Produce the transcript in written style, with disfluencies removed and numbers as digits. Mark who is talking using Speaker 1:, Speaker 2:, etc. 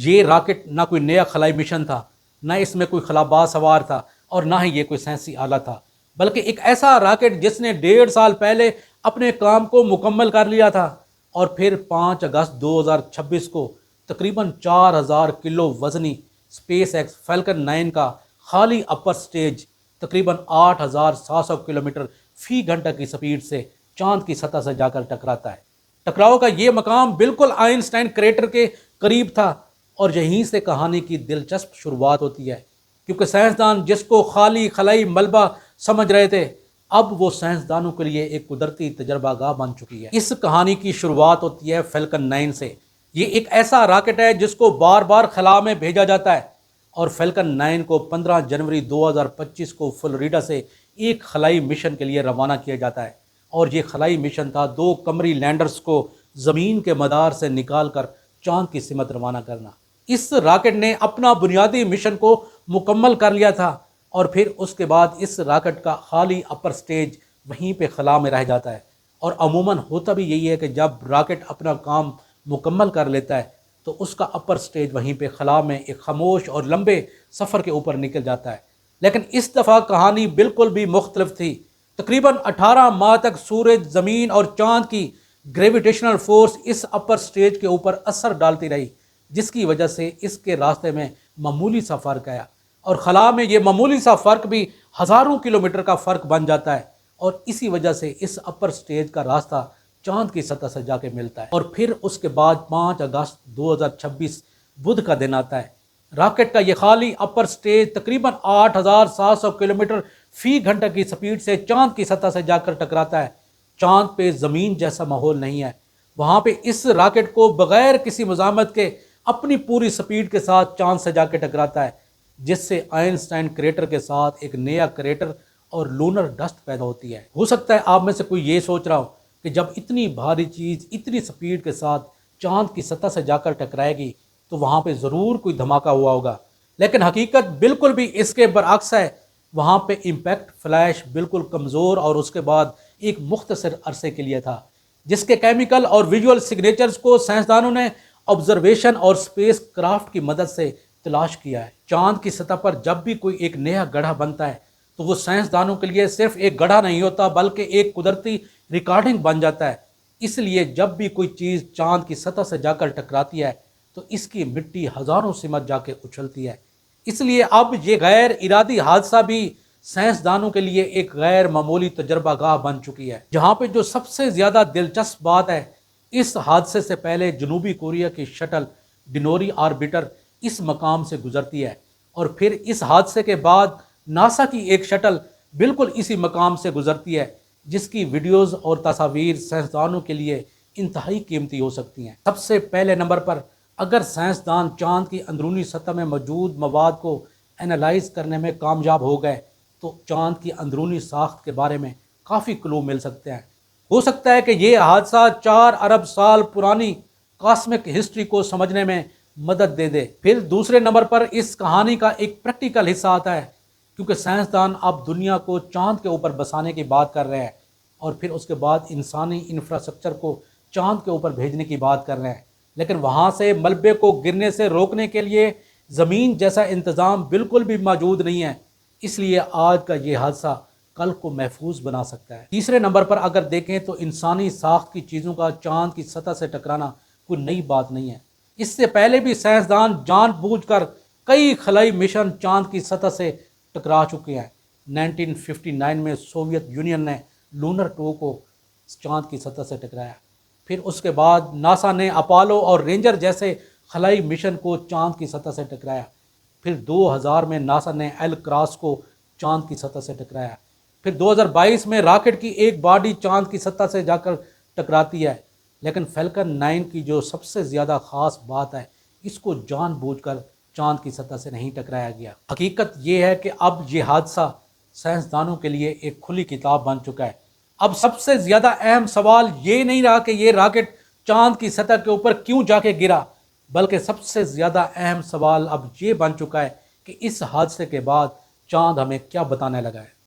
Speaker 1: یہ راکٹ نہ کوئی نیا خلائی مشن تھا، نہ اس میں کوئی خلاباز سوار تھا، اور نہ ہی یہ کوئی سائنسی آلہ تھا، بلکہ ایک ایسا راکٹ جس نے 1.5 سال پہلے اپنے کام کو مکمل کر لیا تھا، اور پھر 5 اگست 2026 کو تقریباً 4000 کلو وزنی اسپیس ایکس فیلکن 9 کا خالی اپر سٹیج تقریباً 8700 کلومیٹر فی گھنٹہ کی سپیڈ سے چاند کی سطح سے جا کر ٹکراتا ہے۔ ٹکراؤ کا یہ مقام بالکل آئنسٹائن کریٹر کے قریب تھا، اور یہیں سے کہانی کی دلچسپ شروعات ہوتی ہے، کیونکہ سائنسدان جس کو خالی خلائی ملبہ سمجھ رہے تھے، اب وہ سائنسدانوں کے لیے ایک قدرتی تجربہ گاہ بن چکی ہے۔ اس کہانی کی شروعات ہوتی ہے فیلکن 9 سے۔ یہ ایک ایسا راکٹ ہے جس کو بار بار خلا میں بھیجا جاتا ہے، اور فیلکن 9 کو 15 جنوری 2025 کو فلوریڈا سے ایک خلائی مشن کے لیے روانہ کیا جاتا ہے، اور یہ خلائی مشن تھا 2 قمری لینڈرز کو زمین کے مدار سے نکال کر چاند کی سمت روانہ کرنا۔ اس راکٹ نے اپنا بنیادی مشن کو مکمل کر لیا تھا، اور پھر اس کے بعد اس راکٹ کا خالی اپر سٹیج وہیں پہ خلا میں رہ جاتا ہے، اور عموماً ہوتا بھی یہی ہے کہ جب راکٹ اپنا کام مکمل کر لیتا ہے تو اس کا اپر سٹیج وہیں پہ خلا میں ایک خاموش اور لمبے سفر کے اوپر نکل جاتا ہے۔ لیکن اس دفعہ کہانی بالکل بھی مختلف تھی۔ تقریباً 18 ماہ تک سورج، زمین اور چاند کی گریویٹیشنل فورس اس اپر سٹیج کے اوپر اثر ڈالتی رہی، جس کی وجہ سے اس کے راستے میں معمولی سا فرق آیا، اور خلا میں یہ معمولی سا فرق بھی ہزاروں کلومیٹر کا فرق بن جاتا ہے، اور اسی وجہ سے اس اپر سٹیج کا راستہ چاند کی سطح سے جا کے ملتا ہے۔ اور پھر اس کے بعد 5 اگست 2026 بدھ کا دن آتا ہے۔ راکٹ کا یہ خالی اپر سٹیج تقریباً 8700 کلومیٹر فی گھنٹہ کی سپیڈ سے چاند کی سطح سے جا کر ٹکراتا ہے۔ چاند پہ زمین جیسا ماحول نہیں ہے، وہاں پہ اس راکٹ کو بغیر کسی مزاحمت کے اپنی پوری سپیڈ کے ساتھ چاند سے جا کے ٹکراتا ہے، جس سے آئنسٹائن کریٹر کے ساتھ ایک نیا کریٹر اور لونر ڈسٹ پیدا ہوتی ہے۔ ہو سکتا ہے آپ میں سے کوئی یہ سوچ رہا ہو کہ جب اتنی بھاری چیز اتنی سپیڈ کے ساتھ چاند کی سطح سے جا کر ٹکرائے گی تو وہاں پہ ضرور کوئی دھماکہ ہوا ہوگا، لیکن حقیقت بالکل بھی اس کے برعکس ہے۔ وہاں پہ امپیکٹ فلیش بالکل کمزور اور اس کے بعد ایک مختصر عرصے کے لیے تھا، جس کے کیمیکل اور ویژول سگنیچرز کو سائنسدانوں نے آبزرویشن اور اسپیس کرافٹ کی مدد سے تلاش کیا ہے۔ چاند کی سطح پر جب بھی کوئی ایک نیا گڑھا بنتا ہے تو وہ سائنسدانوں کے لیے صرف ایک گڑھا نہیں ہوتا بلکہ ایک قدرتی ریکارڈنگ بن جاتا ہے۔ اس لیے جب بھی کوئی چیز چاند کی سطح سے جا کر ٹکراتی ہے تو اس کی مٹی ہزاروں سمت جا کے اچھلتی ہے۔ اس لیے اب یہ غیر ارادی حادثہ بھی سائنسدانوں کے لیے ایک غیر معمولی تجربہ گاہ بن چکی ہے۔ جہاں پہ جو سب سے زیادہ دلچسپ بات ہے، اس حادثے سے پہلے جنوبی کوریا کی شٹل ڈینوری آربیٹر اس مقام سے گزرتی ہے، اور پھر اس حادثے کے بعد ناسا کی ایک شٹل بالکل اسی مقام سے گزرتی ہے، جس کی ویڈیوز اور تصاویر سائنسدانوں کے لیے انتہائی قیمتی ہو سکتی ہیں۔ سب سے پہلے نمبر پر، اگر سائنسدان چاند کی اندرونی سطح میں موجود مواد کو انالائز کرنے میں کامیاب ہو گئے تو چاند کی اندرونی ساخت کے بارے میں کافی کلو مل سکتے ہیں۔ ہو سکتا ہے کہ یہ حادثہ 4 ارب سال پرانی کاسمک ہسٹری کو سمجھنے میں مدد دے دے۔ پھر دوسرے نمبر پر اس کہانی کا ایک پریکٹیکل حصہ آتا ہے، کیونکہ سائنسدان اب دنیا کو چاند کے اوپر بسانے کی بات کر رہے ہیں، اور پھر اس کے بعد انسانی انفراسٹرکچر کو چاند کے اوپر بھیجنے کی بات کر رہے ہیں، لیکن وہاں سے ملبے کو گرنے سے روکنے کے لیے زمین جیسا انتظام بالکل بھی موجود نہیں ہے۔ اس لیے آج کا یہ حادثہ کل کو محفوظ بنا سکتا ہے۔ تیسرے نمبر پر اگر دیکھیں تو انسانی ساخت کی چیزوں کا چاند کی سطح سے ٹکرانا کوئی نئی بات نہیں ہے۔ اس سے پہلے بھی سائنسدان جان بوجھ کر کئی خلائی مشن چاند کی سطح سے ٹکرا چکے ہیں۔ 1959 میں سوویت یونین نے لونر 2 کو چاند کی سطح سے ٹکرایا۔ پھر اس کے بعد ناسا نے اپولو اور رینجر جیسے خلائی مشن کو چاند کی سطح سے ٹکرایا۔ پھر 2000 میں ناسا نے ایل کراس کو چاند کی سطح سے ٹکرایا۔ پھر 2022 میں راکٹ کی ایک باڈی چاند کی سطح سے جا کر ٹکراتی ہے، لیکن فیلکن 9 کی جو سب سے زیادہ خاص بات ہے، اس کو جان بوجھ کر چاند کی سطح سے نہیں ٹکرایا گیا۔ حقیقت یہ ہے کہ اب یہ حادثہ سائنسدانوں کے لیے ایک کھلی کتاب بن چکا ہے۔ اب سب سے زیادہ اہم سوال یہ نہیں رہا کہ یہ راکٹ چاند کی سطح کے اوپر کیوں جا کے گرا، بلکہ سب سے زیادہ اہم سوال اب یہ بن چکا ہے کہ اس حادثے کے بعد چاند ہمیں کیا بتانے لگا ہے۔